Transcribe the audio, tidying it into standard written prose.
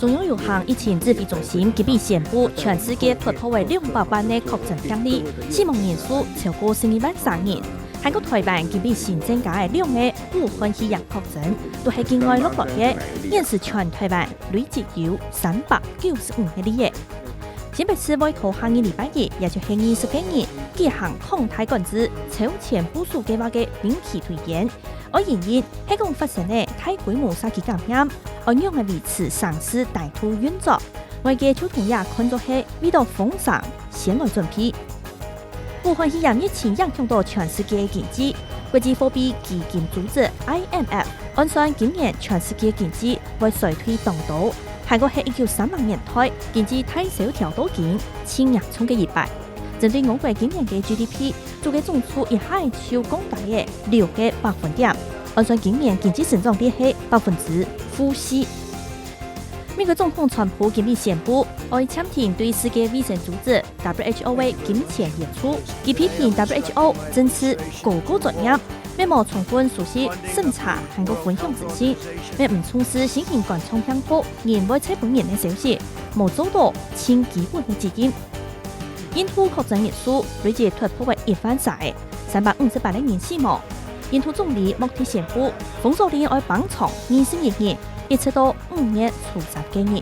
中央邮行疫情指挥中心今日宣布，全世界突破为200万的确诊病例，死亡人数超过12万3人。韩国台湾今日新增加的2个武汉肺炎确诊，都係境外落來嘅，現時全台灣累計有395個例嘅。新北市外頭下個禮拜日，也就係20幾日，舉行抗台管制超前部署計劃嘅定期推演。而原因係講發生嘅大規模社區感染，而讓嘅維持上市大肚運作，外界就同樣看作係為到封城先來準備。武漢肺炎疫情影響到全世界經濟，國際貨幣基金組織 IMF 按算今年全世界經濟會衰退動盪，韓國係1930年代經濟大蕭條到今前年衝擊100。針對我國今年嘅 GDP 做嘅總數亦係超廣大嘅6個百分點，按算今年經濟成長率係-4%。美國總統川普今日宣布，會暫停對世界衛生組織 WHO 嘅金錢援助，佢批評 WHO 政治高估專業，咩冇充分熟悉審查韓國分享資訊，咩唔重視新型冠狀病毒人會在本年嘅消息，冇做到清基本嘅指引。印度確診人數累計突破為1萬358人死亡。印度總理莫迪宣布，封鎖令會綁長20日，一直到5月初10日。